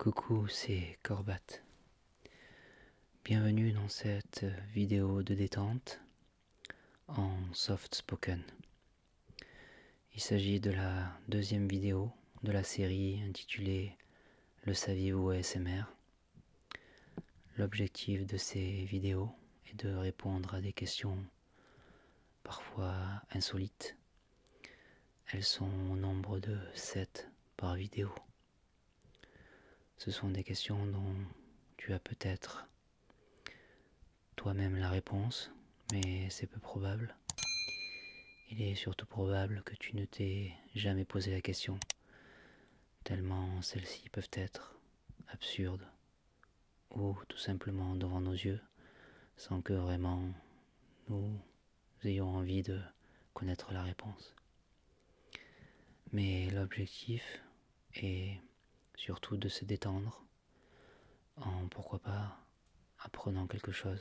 Coucou, c'est Corbat. Bienvenue dans cette vidéo de détente en soft spoken. Il s'agit de la deuxième vidéo de la série intitulée Le saviez-vous ASMR. L'objectif de ces vidéos est de répondre à des questions parfois insolites. Elles sont au nombre de 7 par vidéo. Ce sont des questions dont tu as peut-être toi-même la réponse, mais c'est peu probable. Il est surtout probable que tu ne t'aies jamais posé la question, tellement celles-ci peuvent être absurdes ou tout simplement devant nos yeux, sans que vraiment nous ayons envie de connaître la réponse. Mais l'objectif est surtout de se détendre en, pourquoi pas, apprenant quelque chose.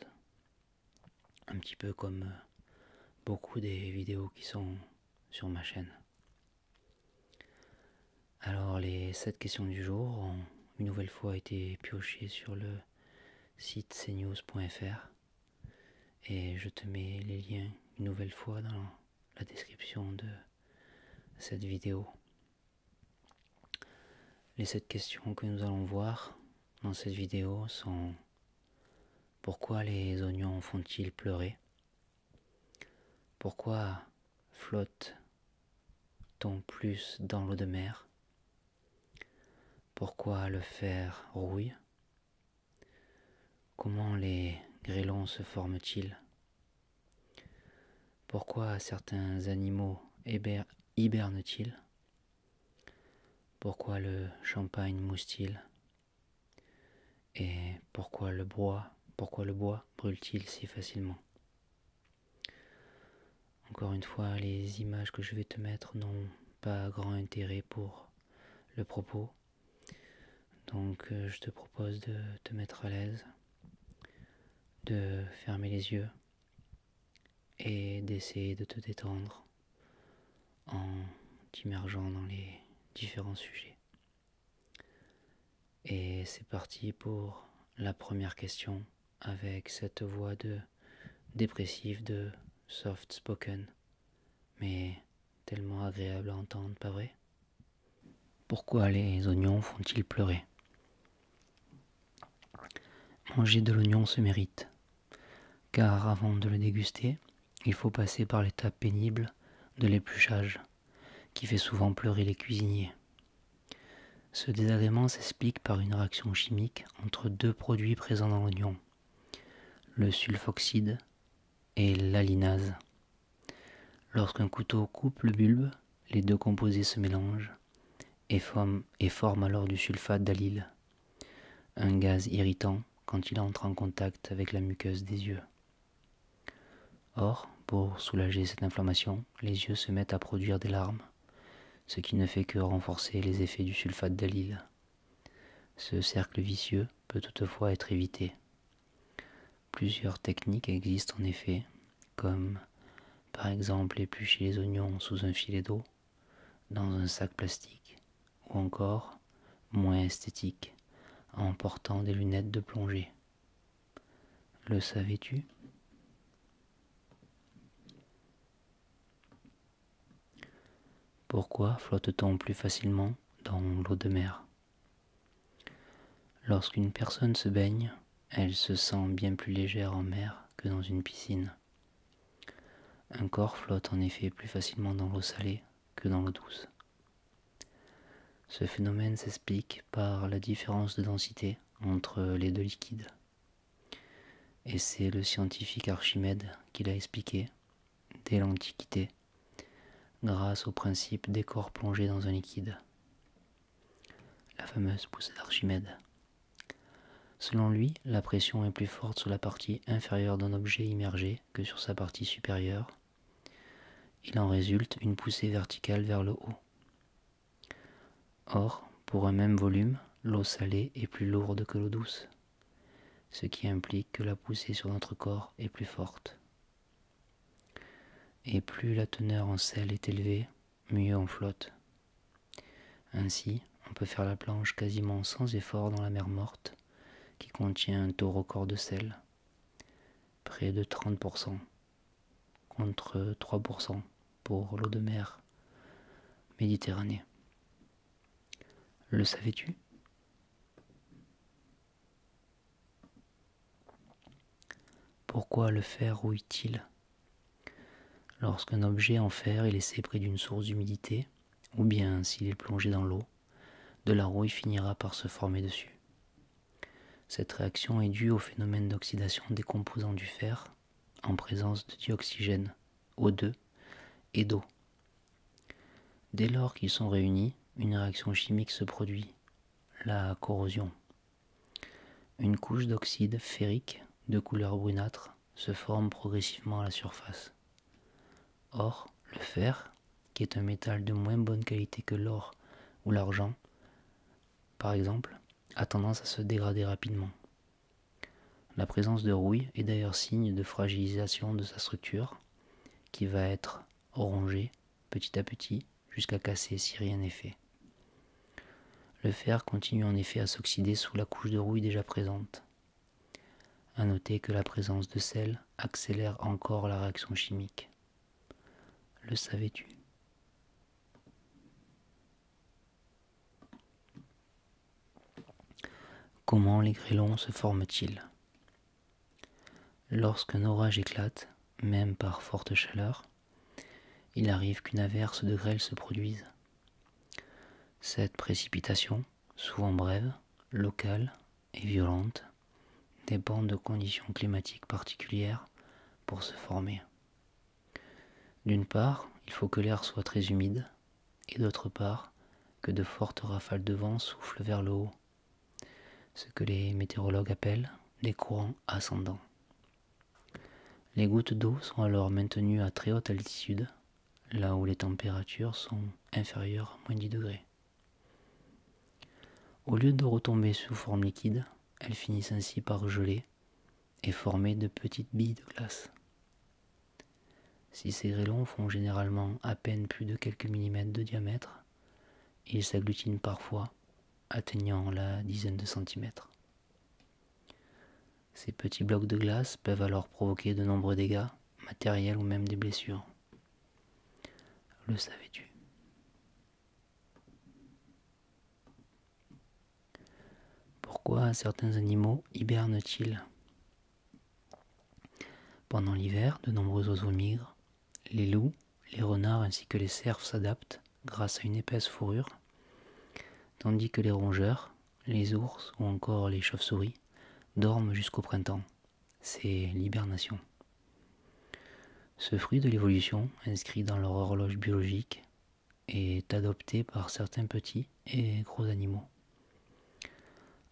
Un petit peu comme beaucoup des vidéos qui sont sur ma chaîne. Alors les 7 questions du jour ont une nouvelle fois été piochées sur le site cnews.fr et je te mets les liens une nouvelle fois dans la description de cette vidéo. Les 7 questions que nous allons voir dans cette vidéo sont: pourquoi les oignons font-ils pleurer? Pourquoi flotte-t-on plus dans l'eau de mer? Pourquoi le fer rouille? Comment les grêlons se forment-ils? Pourquoi certains animaux hibernent-ils? Pourquoi le champagne mousse-t-il? Et pourquoi le bois brûle-t-il si facilement? Encore une fois, les images que je vais te mettre n'ont pas grand intérêt pour le propos. Donc je te propose de te mettre à l'aise, de fermer les yeux et d'essayer de te détendre en t'immergeant dans les différents sujets. Et c'est parti pour la première question avec cette voix de dépressive de soft spoken, mais tellement agréable à entendre, pas vrai? Pourquoi les oignons font-ils pleurer? Manger de l'oignon se mérite, car avant de le déguster, il faut passer par l'étape pénible de l'épluchage, qui fait souvent pleurer les cuisiniers. Ce désagrément s'explique par une réaction chimique entre deux produits présents dans l'oignon, le sulfoxyde et l'alinase. Lorsqu'un couteau coupe le bulbe, les deux composés se mélangent et forment alors du sulfate d'allyle, un gaz irritant quand il entre en contact avec la muqueuse des yeux. Or, pour soulager cette inflammation, les yeux se mettent à produire des larmes, ce qui ne fait que renforcer les effets du sulfate d'allyle. Ce cercle vicieux peut toutefois être évité. Plusieurs techniques existent en effet, comme par exemple éplucher les oignons sous un filet d'eau, dans un sac plastique, ou encore, moins esthétique, en portant des lunettes de plongée. Le savais-tu? Pourquoi flotte-t-on plus facilement dans l'eau de mer? Lorsqu'une personne se baigne, elle se sent bien plus légère en mer que dans une piscine. Un corps flotte en effet plus facilement dans l'eau salée que dans l'eau douce. Ce phénomène s'explique par la différence de densité entre les deux liquides. Et c'est le scientifique Archimède qui l'a expliqué dès l'Antiquité, grâce au principe des corps plongés dans un liquide. La fameuse poussée d'Archimède. Selon lui, la pression est plus forte sur la partie inférieure d'un objet immergé que sur sa partie supérieure. Il en résulte une poussée verticale vers le haut. Or, pour un même volume, l'eau salée est plus lourde que l'eau douce, ce qui implique que la poussée sur notre corps est plus forte. Et plus la teneur en sel est élevée, mieux on flotte. Ainsi, on peut faire la planche quasiment sans effort dans la mer Morte, qui contient un taux record de sel, près de 30%, contre 3% pour l'eau de mer Méditerranée. Le savais-tu ? Pourquoi le fer rouille-t-il ? Lorsqu'un objet en fer est laissé près d'une source d'humidité, ou bien s'il est plongé dans l'eau, de la rouille finira par se former dessus. Cette réaction est due au phénomène d'oxydation des composants du fer en présence de dioxygène, O2, et d'eau. Dès lors qu'ils sont réunis, une réaction chimique se produit, la corrosion. Une couche d'oxyde ferrique de couleur brunâtre se forme progressivement à la surface. Or, le fer, qui est un métal de moins bonne qualité que l'or ou l'argent, par exemple, a tendance à se dégrader rapidement. La présence de rouille est d'ailleurs signe de fragilisation de sa structure, qui va être rongée petit à petit jusqu'à casser si rien n'est fait. Le fer continue en effet à s'oxyder sous la couche de rouille déjà présente. À noter que la présence de sel accélère encore la réaction chimique. Le savais-tu ? Comment les grêlons se forment-ils ? Lorsqu'un orage éclate, même par forte chaleur, il arrive qu'une averse de grêle se produise. Cette précipitation, souvent brève, locale et violente, dépend de conditions climatiques particulières pour se former. D'une part, il faut que l'air soit très humide, et d'autre part, que de fortes rafales de vent soufflent vers le haut, ce que les météorologues appellent des courants ascendants. Les gouttes d'eau sont alors maintenues à très haute altitude, là où les températures sont inférieures à -10 degrés. Au lieu de retomber sous forme liquide, elles finissent ainsi par geler et former de petites billes de glace. Si ces grêlons font généralement à peine plus de quelques millimètres de diamètre, ils s'agglutinent parfois, atteignant la dizaine de centimètres. Ces petits blocs de glace peuvent alors provoquer de nombreux dégâts, matériels ou même des blessures. Le savais-tu ? Pourquoi certains animaux hibernent-ils ? Pendant l'hiver, de nombreux oiseaux migrent. Les loups, les renards ainsi que les cerfs s'adaptent grâce à une épaisse fourrure, tandis que les rongeurs, les ours ou encore les chauves-souris dorment jusqu'au printemps. C'est l'hibernation. Ce fruit de l'évolution, inscrit dans leur horloge biologique, est adopté par certains petits et gros animaux.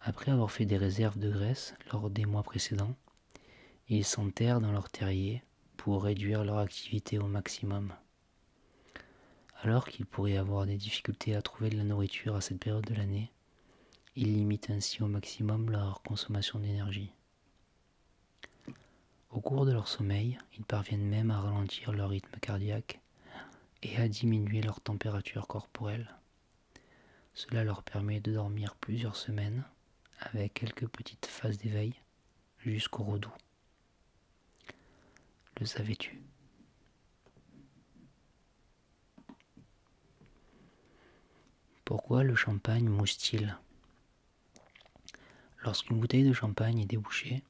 Après avoir fait des réserves de graisse lors des mois précédents, ils s'enterrent dans leur terrier pour réduire leur activité au maximum. Alors qu'ils pourraient avoir des difficultés à trouver de la nourriture à cette période de l'année, ils limitent ainsi au maximum leur consommation d'énergie. Au cours de leur sommeil, ils parviennent même à ralentir leur rythme cardiaque et à diminuer leur température corporelle. Cela leur permet de dormir plusieurs semaines avec quelques petites phases d'éveil jusqu'au redoux. Le savais-tu ? Pourquoi le champagne mousse-t-il ? Lorsqu'une bouteille de champagne est débouchée,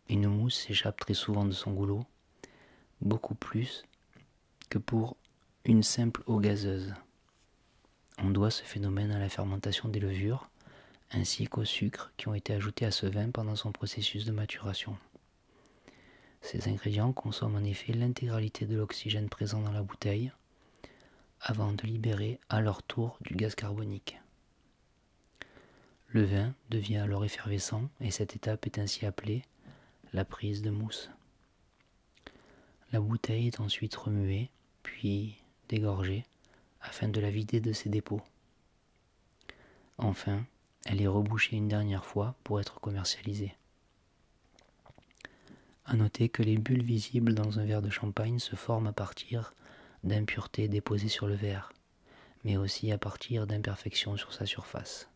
une mousse s'échappe très souvent de son goulot, beaucoup plus que pour une simple eau gazeuse. On doit ce phénomène à la fermentation des levures, ainsi qu'aux sucres qui ont été ajoutés à ce vin pendant son processus de maturation. Ces ingrédients consomment en effet l'intégralité de l'oxygène présent dans la bouteille, avant de libérer à leur tour du gaz carbonique. Le vin devient alors effervescent et cette étape est ainsi appelée la prise de mousse. La bouteille est ensuite remuée, puis dégorgée, afin de la vider de ses dépôts. Enfin, elle est rebouchée une dernière fois pour être commercialisée. À noter que les bulles visibles dans un verre de champagne se forment à partir d'impuretés déposées sur le verre, mais aussi à partir d'imperfections sur sa surface.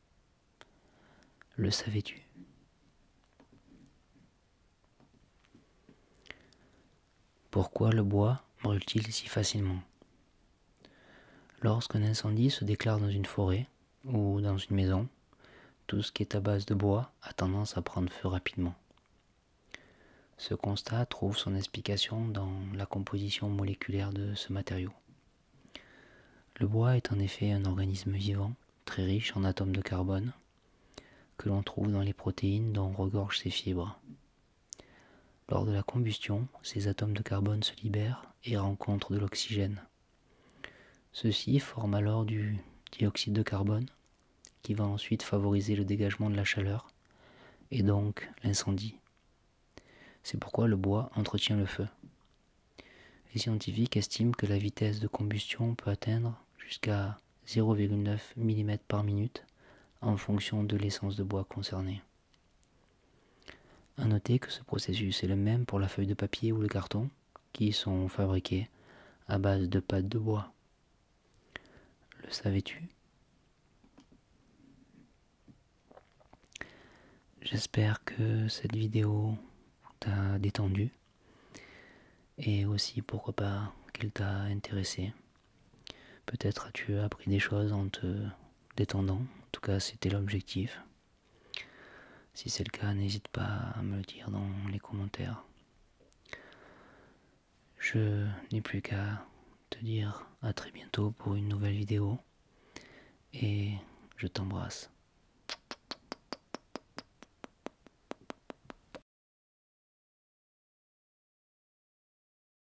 Le savais-tu ? Pourquoi le bois brûle-t-il si facilement ? Lorsqu'un incendie se déclare dans une forêt ou dans une maison, tout ce qui est à base de bois a tendance à prendre feu rapidement. Ce constat trouve son explication dans la composition moléculaire de ce matériau. Le bois est en effet un organisme vivant, très riche en atomes de carbone, que l'on trouve dans les protéines dont regorgent ses fibres. Lors de la combustion, ces atomes de carbone se libèrent et rencontrent de l'oxygène. Ceux-ci forment alors du dioxyde de carbone, qui va ensuite favoriser le dégagement de la chaleur, et donc l'incendie. C'est pourquoi le bois entretient le feu. Les scientifiques estiment que la vitesse de combustion peut atteindre jusqu'à 0,9 mm par minute en fonction de l'essence de bois concernée. À noter que ce processus est le même pour la feuille de papier ou le carton, qui sont fabriqués à base de pâte de bois. Le savais-tu ? J'espère que cette vidéo t'a détendu et aussi pourquoi pas qu'elle t'a intéressé. Peut-être as-tu appris des choses en te détendant, en tout cas c'était l'objectif. Si c'est le cas, n'hésite pas à me le dire dans les commentaires. Je n'ai plus qu'à te dire à très bientôt pour une nouvelle vidéo et je t'embrasse.